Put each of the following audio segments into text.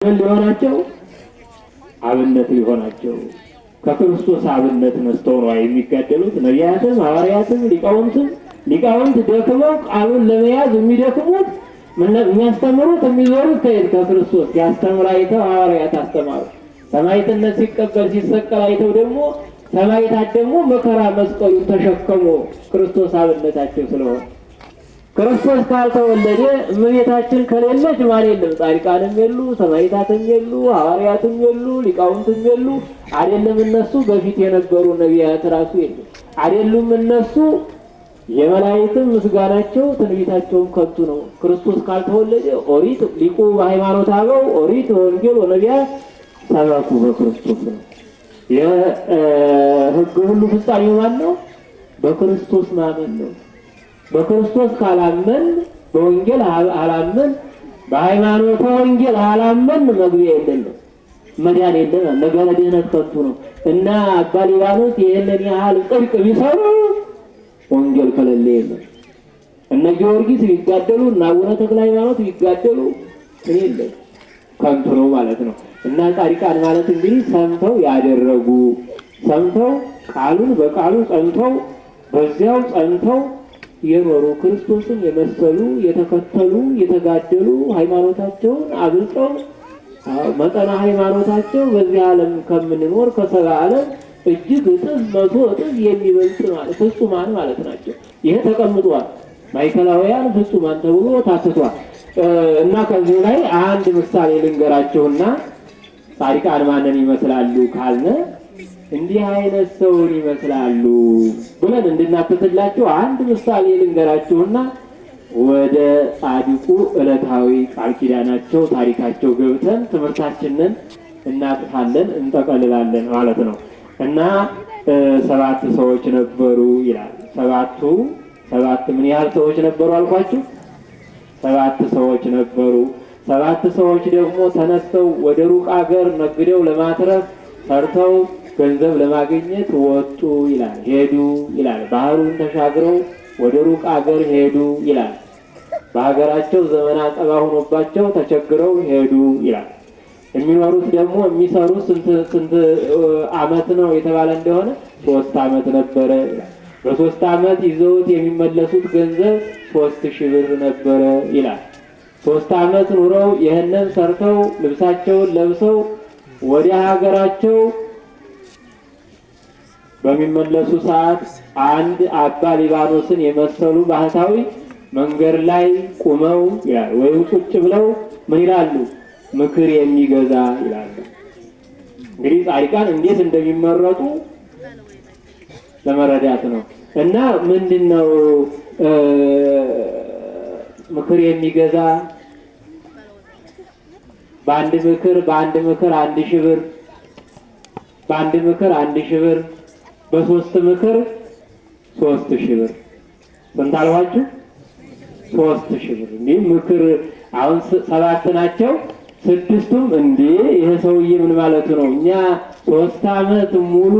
ምን ሊሆናቸው? አብነት ሊሆናቸው። ከክርስቶስ አብነት ነስተው ነው የሚጋደሉት። ነቢያትም ሐዋርያትም ሊቃውንት ደክመው ቃሉን ለመያዝ የሚደክሙት የሚያስተምሩት የሚዞሩት ከክርስቶስ ያስተምር አይተው ሐዋርያት አስተማሩ። ሰማዕትነት ሲቀበል ሲሰቀል አይተው ደግሞ ሰማዕታት ደግሞ መከራ መስቀሉን ተሸከሙ። ክርስቶስ አብነታቸው ስለሆነ ክርስቶስ ካልተወለደ እመቤታችን ከሌለች ማን የለም? ጻድቃንም የሉ፣ ሰማዕታትም የሉ፣ ሐዋርያትም የሉ፣ ሊቃውንትም የሉ። አይደለም እነሱ በፊት የነበሩ ነቢያት ራሱ የሉ። አይደሉም እነሱ የመላእክትም ምስጋናቸው ትንቢታቸውም ከንቱ ነው። ክርስቶስ ካልተወለደ ኦሪት ሊቁ በሃይማኖት አበው ኦሪት ወንጌል ወነቢያት ሰበኩ በክርስቶስ ነው። የሕግ ሁሉ ፍጻሜው ማን ነው? በክርስቶስ ማመን ነው። በክርስቶስ ካላመን በወንጌል አላመን በሃይማኖተ ወንጌል አላመን መግቢያ የለንም፣ መዳን የለም። ነገረ ድኅነት ከንቱ ነው እና አባ ሊባኖስ ይህንን ያህል ጽድቅ ቢሰሩ ወንጌል ከሌለ የለም። እነ ጊዮርጊስ ቢጋደሉ እና አቡነ ተክለ ሃይማኖት ቢጋደሉ ምን የለም፣ ከንቱ ነው ማለት ነው። እና ጻድቃን ማለት እንግዲህ ሰምተው ያደረጉ ሰምተው ቃሉን በቃሉ ጸንተው በዚያው ጸንተው የኖሩ ክርስቶስን የመሰሉ የተከተሉ የተጋደሉ ሃይማኖታቸውን አብልጠው መጠነ ሃይማኖታቸው በዚህ ዓለም ከምንኖር ከሰባ ዓለም እጅግ እጥፍ መቶ እጥፍ የሚበልጥ ማለት ፍጹማን ማለት ናቸው። ይሄ ተቀምጧል። ማዕከላውያን ፍጹማን ተብሎ ታስቷል። እና ከዚህ ላይ አንድ ምሳሌ ልንገራቸውና ጻድቃን ማንን ይመስላሉ ካልነ እንዲህ አይነት ሰውን ይመስላሉ ብለን እንድናተትላችሁ አንድ ምሳሌ ልንገራችሁና ወደ ጻድቁ ዕለታዊ ቃል ኪዳናቸው ታሪካቸው ገብተን ትምህርታችንን እናጥፋለን እንጠቀልላለን ማለት ነው። እና 7 ሰዎች ነበሩ ይላል። ሰባት ምን ያህል ሰዎች ነበሩ አልኳችሁ? 7 ሰዎች ነበሩ። 7 ሰዎች ደግሞ ተነስተው ወደ ሩቅ አገር ነግደው ለማትረፍ ሰርተው ገንዘብ ለማግኘት ወጡ ይላል። ሄዱ ይላል። ባህሩን ተሻግረው ወደ ሩቅ አገር ሄዱ ይላል። በሀገራቸው ዘመን አጠባ ሆኖባቸው ተቸግረው ሄዱ ይላል። የሚኖሩት ደግሞ የሚሰሩት ስንት ዓመት ነው የተባለ እንደሆነ 3 ዓመት ነበረ። በ3 ዓመት ይዘውት የሚመለሱት ገንዘብ 3000 ብር ነበረ ይላል። 3 ዓመት ኑረው ይህንን ሰርተው ልብሳቸውን ለብሰው ወደ ሀገራቸው በሚመለሱ ሰዓት አንድ አባ ሊባኖስን የመሰሉ ባህታዊ መንገድ ላይ ቁመው ይላል ወይም ቁጭ ብለው ምን ይላሉ? ምክር የሚገዛ ይላሉ። እንግዲህ ጻድቃን እንዴት እንደሚመረጡ ለመረዳት ነው። እና ምንድነው ምክር የሚገዛ? በአንድ ምክር 1000 ብር፣ በአንድ ምክር 1000 ብር፣ በ3 ምክር 3000 ብር። ስንት አልኋችሁ? 3000 ብር። እንዲህ ምክር አሁን 7 ናቸው። 6ቱም እንዴ ይሄ ሰውዬ ምን ማለቱ ነው? እኛ 3 ዓመት ሙሉ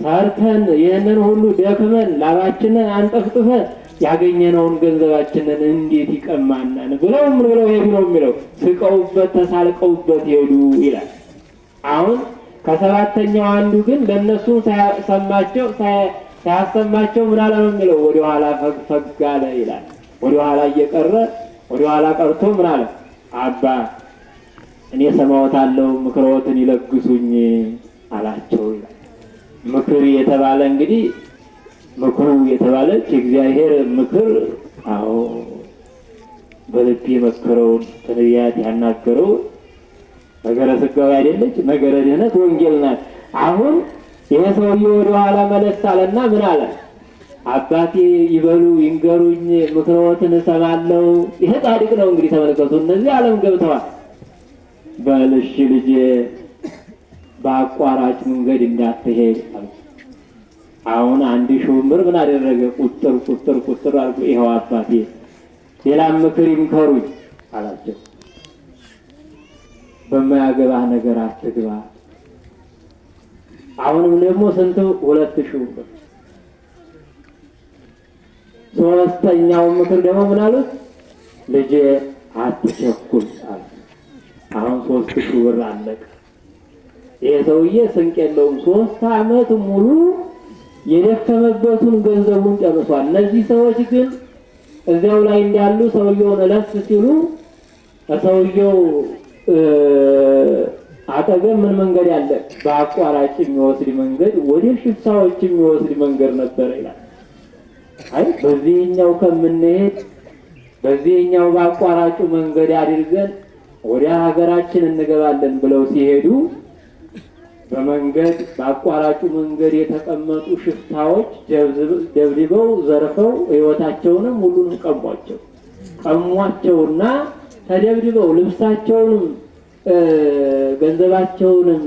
ሰርተን ይህንን ሁሉ ደክመን ላባችንን አንጠፍጥፈን ያገኘነውን ገንዘባችንን እንዴት ይቀማናል ብለው ምን ብለው ሄዱ ነው የሚለው። ስቀውበት ተሳልቀውበት ሄዱ ይላል። አሁን ከ7ኛው አንዱ ግን ለነሱ ሳያሰማቸው ምን አለ ነው የሚለው? ወደ ኋላ ፈግ አለ ይላል። ወደ ኋላ እየቀረ ወደ ኋላ ቀርቶ ምን አለ? አባ እኔ ሰማዎታለሁ፣ ምክሮትን ይለግሱኝ አላቸው ይላል። ምክር የተባለ እንግዲህ ምክሩ የተባለች የእግዚአብሔር ምክር፣ አዎ በልብ የመከረውን ነቢያት ያናገረውን ነገረ ሥጋዊ አይደለች፣ ነገረ ድኅነት ወንጌል ናት። አሁን ይሄ ሰውዬ ወደ ኋላ መለስ አለና ምን አለ? አባቴ ይበሉ ይንገሩኝ፣ ምክሮትን እሰማለሁ። ይሄ ጻድቅ ነው እንግዲህ ተመልከቱ። እነዚህ ዓለም ገብተዋል። በልሽ ልጄ በአቋራጭ መንገድ እንዳትሄድ አለ። አሁን 1000 ብር ምን አደረገ? ቁጥር አልኩ። ይኸው አባቴ ሌላም ምክር ይምከሩኝ አላቸው። በማያገባህ ነገር አትግባ። አሁንም ደግሞ ስንት? 2000 ብር። 3ኛው ምክር ደግሞ ምን አሉት? ልጄ አትቸኩል አለ። አሁን 3000 ብር አለቀ። ይሄ ሰውዬ ስንቅ የለውም። 3 ዓመት ሙሉ የደከመበትን ገንዘቡን ጨርሷል። እነዚህ ሰዎች ግን እዚያው ላይ እንዳሉ ሰውየውን እለፍ ሲሉ ሰውየው አጠገብ ምን መንገድ አለ? በአቋራጭ የሚወስድ መንገድ፣ ወደ ሽፍታዎች የሚወስድ መንገድ ነበር ይላል። አይ በዚህኛው ከምንሄድ በዚህኛው በአቋራጩ መንገድ አድርገን ወደ ሀገራችን እንገባለን ብለው ሲሄዱ በመንገድ በአቋራጩ መንገድ የተቀመጡ ሽፍታዎች ደብድበው ዘርፈው ሕይወታቸውንም ሁሉንም ቀሟቸውና ተደብድበው ልብሳቸውንም ገንዘባቸውንም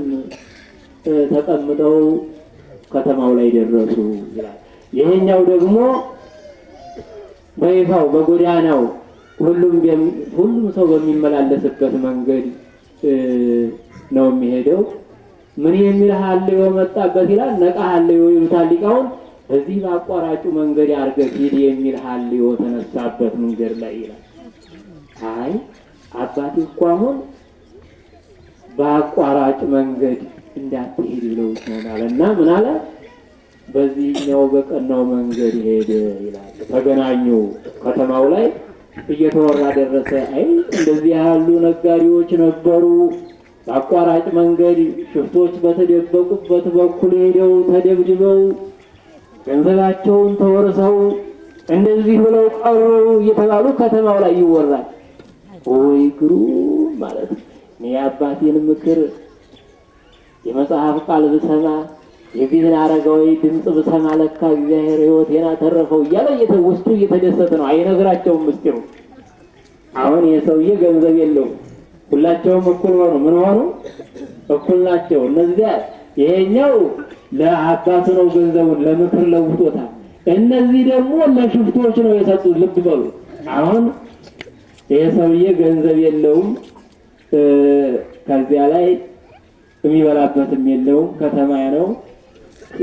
ተቀምጠው ከተማው ላይ ደረሱ ይላል። ይሄኛው ደግሞ በይፋው በጎዳናው ሁሉም ሰው በሚመላለስበት መንገድ ነው የሚሄደው። ምን የሚል ሀልዮ መጣበት ይላል። ነቃ ሀልዮ ይሉታል ሊቃውንት። በዚህ በአቋራጩ መንገድ አድርገህ ሂድ የሚል ሀልዮ ተነሳበት መንገድ ላይ ይላል። አይ አባቴ እኮ አሁን በአቋራጭ መንገድ እንዳትሄድ ብለው ይሆናል እና ምን አለ? በዚህኛው በቀናው መንገድ ሄደ ይላል። ተገናኙ። ከተማው ላይ እየተወራ ደረሰ። አይ እንደዚህ ያሉ ነጋዴዎች ነበሩ። በአቋራጭ መንገድ ሽፍቶች በተደበቁበት በኩል ሄደው ተደብድበው ገንዘባቸውን ተወርሰው እንደዚህ ብለው ቀሩ እየተባሉ ከተማው ላይ ይወራል። ወይ ግሩም ማለት እኔ አባቴን ምክር የመጽሐፍ ቃል ብሰማ የዚህን አረጋዊ ድምፅ ብሰማ ለካ እግዚአብሔር ሕይወቴን አተረፈው እያለ ውስጡ እየተደሰተ ነው። አይነግራቸውም ምስጢሩ። አሁን የሰውዬ ገንዘብ የለውም። ሁላቸውም እኩል ሆኑ። ምን ሆኑ? እኩል ናቸው። እነዚያ ይሄኛው ለአባቱ ነው ገንዘቡን ለምክር ለውጦታል። እነዚህ ደግሞ ለሽፍቶች ነው የሰጡት። ልብ በሉ። አሁን ይሄ ሰውዬ ገንዘብ የለውም። ከዚያ ላይ የሚበላበትም የለውም። ከተማ ነው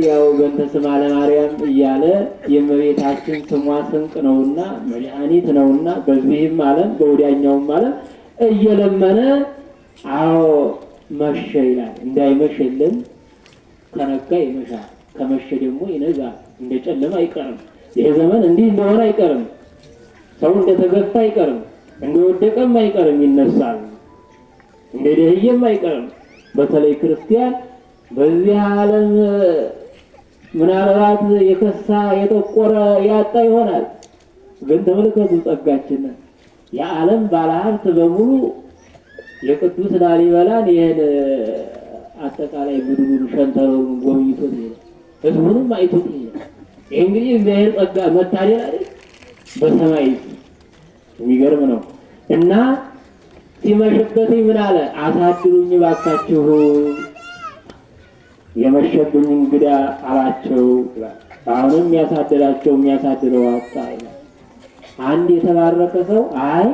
ያው በእንተ ስማ ለማርያም እያለ የእመቤታችን ስሟ ስንቅ ነውና መድኃኒት ነውና በዚህም ዓለም በወዲያኛውም ዓለም እየለመነ አዎ መሸ ይላል። እንዳይመሽ የለም። ከነጋ ይመሻል፣ ከመሸ ደግሞ ይነጋል። እንደ ጨለማ አይቀርም። ይሄ ዘመን እንዲህ እንደሆነ አይቀርም። ሰው እንደተገፋ አይቀርም፣ እንደወደቀም አይቀርም፣ ይነሳል። እንደደህየም አይቀርም። በተለይ ክርስቲያን በዚህ ዓለም ምናልባት የከሳ የጠቆረ ያጣ ይሆናል። ግን ተመልከቱ ጸጋችንን። የዓለም ባለሀብት በሙሉ የቅዱስ ላሊበላን ይሄን አጠቃላይ ምድሩን ሸንተረሩን ጎብኝቶት ይሄ ህዝቡንም አይቶት ይሄ ይሄ እንግዲህ እግዚአብሔር ጸጋ መታደል አይደል? በሰማይ የሚገርም ነው። እና ሲመሽበት ምን አለ? አሳድሩኝ ባካችሁ የመሸብኝ እንግዳ አላቸው። አሁንም ያሳደራቸው የሚያሳድረው አጣ ይላል። አንድ የተባረከ ሰው አይ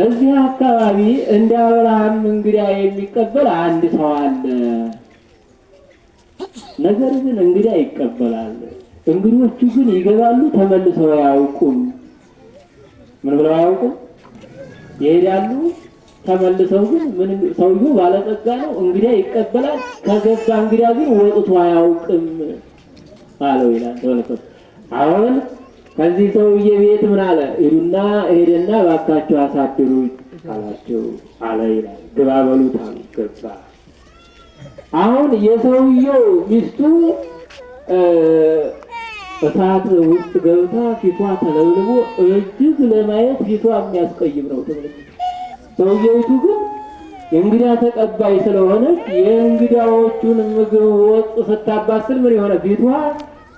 እዚህ አካባቢ እንደ አብርሃም እንግዳ የሚቀበል አንድ ሰው አለ። ነገር ግን እንግዳ ይቀበላል። እንግዶቹ ግን ይገባሉ፣ ተመልሰው አያውቁም። ምን ብለው አያውቁም? ይሄዳሉ፣ ተመልሰው ግን ምን ሰውየው ባለጸጋ ነው፣ እንግዳ ይቀበላል። ከገባ እንግዳ ግን ወጥቶ አያውቅም አለው ይላል። ተመልከቱ። አሁን ከዚህ ሰውዬ ቤት ምን አለ? ሄደና ባካቸው አሳድሩኝ አላቸው አለ ይላል። ግባ በሉት አሉ። ገባ። አሁን የሰውየው ሚስቱ እሳት ውስጥ ገብታ ፊቷ ተለብልቦ እጅግ ለማየት ፊቷ የሚያስቀይም ነው። ተመልከቱ። ሰውየቱ ግን የእንግዳ ተቀባይ ስለሆነች የእንግዳዎቹን ምግብ ወጥ ስታባስል ምን የሆነ ፊቷ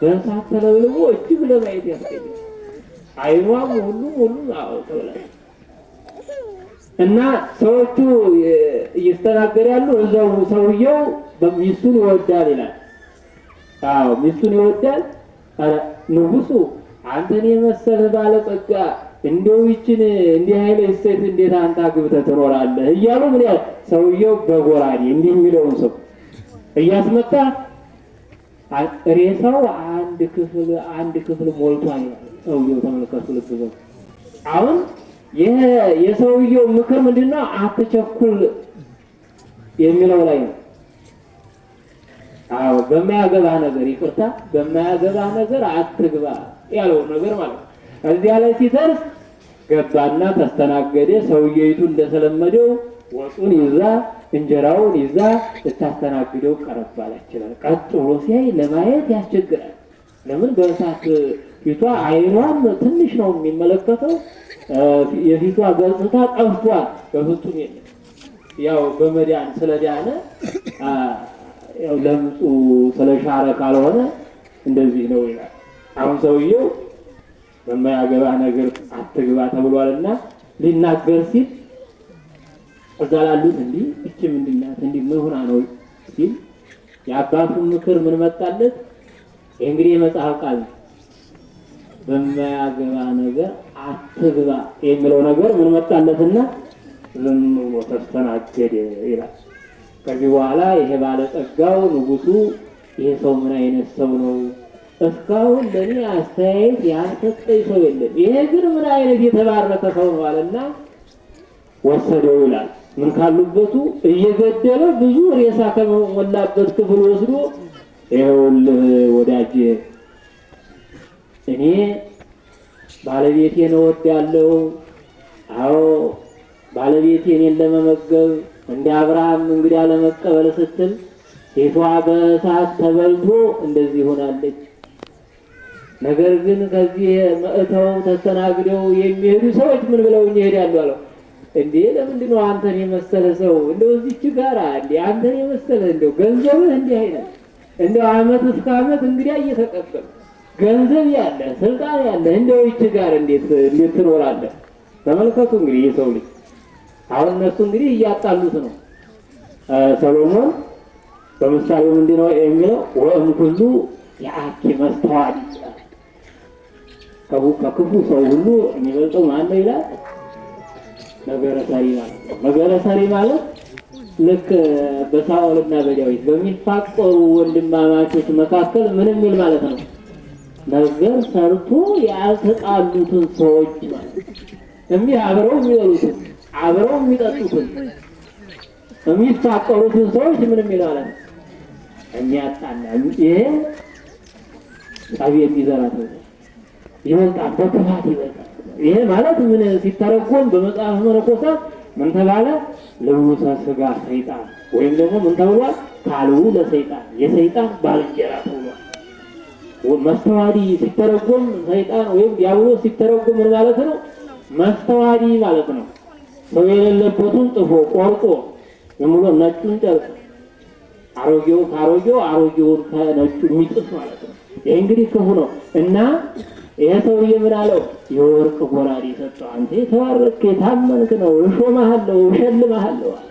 በእሳት ተለብልቦ እጅግ ለማየት ያስቀይም። አይኗም ሁሉ ተበላሽ እና ሰዎቹ እየስተናገዳሉ። እዛው ሰውየው ሚስቱን ይወዳል ይላል። አዎ ሚስቱን ይወዳል። ንጉሱ አንተን የመሰለ ባለጸጋ እንደው ይችን እንዲህ አይነት ሴት እንዴት አንተ አግብተህ ትኖራለህ እያሉ ምን ያህል ሰውየው በጎራዴ እንዲህ የሚለውን ሰው እያስመጣ ሬሳው አንድ ክፍል ሞልቷል። ሰውየው ተመልከቱ። ልብ በሉ። አሁን ይሄ የሰውየው ምክር ምንድነው? አትቸኩል የሚለው ላይ ነው። አዎ በማያገባ ነገር ይቅርታ፣ በማያገባ ነገር አትግባ ያለው ነገር ማለት ነው። እዚያ ላይ ሲደርስ ገባና ተስተናገደ። ሰውየይቱ እንደተለመደው ወጡን ይዛ እንጀራውን ይዛ ልታስተናግደው ቀረብ አለች። ቀጥ ብሎ ሲያይ ለማየት ያስቸግራል። ለምን በእሳት ፊቷ አይኗም ትንሽ ነው የሚመለከተው። የፊቷ ገጽታ ጠፍቷል። በፍጹም የለም። ያው በመዳን ስለዳነ ያው ለምጹ ስለሻረ ካልሆነ እንደዚህ ነው ይላል። አሁን ሰውየው በማያገባ ነገር አትግባ ተብሏልና ሊናገር ሲል እዛ ላሉት እንዲህ እቺ ምንድናት እንዲህ ምን ሆና ነው ሲል የአባቱን ምክር ምን መጣለት? እንግዲህ የመጽሐፍ ቃል በማያገባ ነገር አትግባ የሚለው ነገር ምን መጣለትና ዝም ብሎ ተስተናገደ ይላል። ከዚህ በኋላ ይሄ ባለጸጋው ንጉሱ ይሄ ሰው ምን አይነት ሰው ነው? እስካሁን ለኔ አስተያየት ያልሰጠኝ ሰው የለም። ይሄ ግን ምን አይነት የተባረከ ሰው ነው አለና ወሰደው ይላል። ምን ካሉበቱ እየገደለ ብዙ ሬሳ ከሞላበት ክፍል ወስዶ ይኸውልህ ወዳጄ እኔ ባለቤቴን እወዳለሁ። አዎ ባለቤቴ እኔን ለመመገብ እንደ አብርሃም እንግዳ ለመቀበል ስትል ሴቷ በእሳት ተበልቶ እንደዚህ ሆናለች። ነገር ግን ከዚህ መእተው ተስተናግደው የሚሄዱ ሰዎች ምን ብለው ይሄዳሉ አለው። እንዴ ለምንድን ነው አንተን የመሰለ ሰው እንደው እዚች ጋር እንዴ አንተን የመሰለ እንደው ገንዘብህ እንዲህ አይነት እንደው ዓመት እስከ ዓመት እንግዲህ እየተቀበል ገንዘብ ያለ ስልጣን ያለ እንደው ይች ጋር እንዴት ትኖራለህ? ተመልከቱ እንግዲህ የሰው ልጅ አሁን እነሱ እንግዲህ እያጣሉት ነው። ሰሎሞን በምሳሌው ምንድነው የሚለው? ወእም ሁሉ የአኪ መስተዋል ከክፉ ሰው ሁሉ የሚበልጠው ማን ነው ይላል? ነገረ ሰሪ ማለት ነው። ነገረ ሰሪ ማለት ልክ በሳኦልና በዳዊት በሚፋቀሩ ወንድማማቾች መካከል ምን የሚል ማለት ነው? ነገር ሰርቶ ያልተጣሉትን ሰዎች ማለት አብረው የሚበሉትን አብረው የሚጠጡትን የሚፋቀሩትን ሰዎች ምን የሚል ማለት ነው? የሚያጣላ ይሄ ጸብ የሚዘራ ሰው ይበልጣል፣ በክፋት ይበልጣል። ይሄ ማለት ምን ሲተረጎም በመጽሐፍ መነኮሳት ምን ተባለ? ልውሰ ሥጋ ሰይጣን ወይም ደግሞ ምን ተብሏል? ካልው ለሰይጣን የሰይጣን ባልንጀራ ተብሏል። መስተዋዲ ሲተረጎም ሰይጣን ወይም ዲያብሎስ ሲተረጎም ምን ማለት ነው? መስተዋዲ ማለት ነው። ሰው የሌለበትን ጥፎ ቆርጦ ዝም ብሎ ነጩን ጨርቅ አሮጌው ካሮጌው አሮጌውን ከነጩ የሚጥስ ማለት ነው። ይሄ እንግዲህ ክፉ ነው እና ይሄ ሰውዬ ምን አለው? የወርቅ ጎራዴ ሰጠው። አንተ የተባረክ የታመንክ ነው፣ እሾምሃለሁ፣ እሸልምሃለሁ አለ።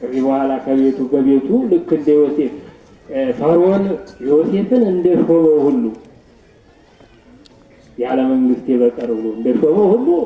ከዚህ በኋላ ከቤቱ በቤቱ ልክ እንደ ዮሴፍ ፈርዖን ዮሴፍን እንደሾመው ሁሉ ያለ መንግስት በቀር ብሎ እንደሾመው ሁሉ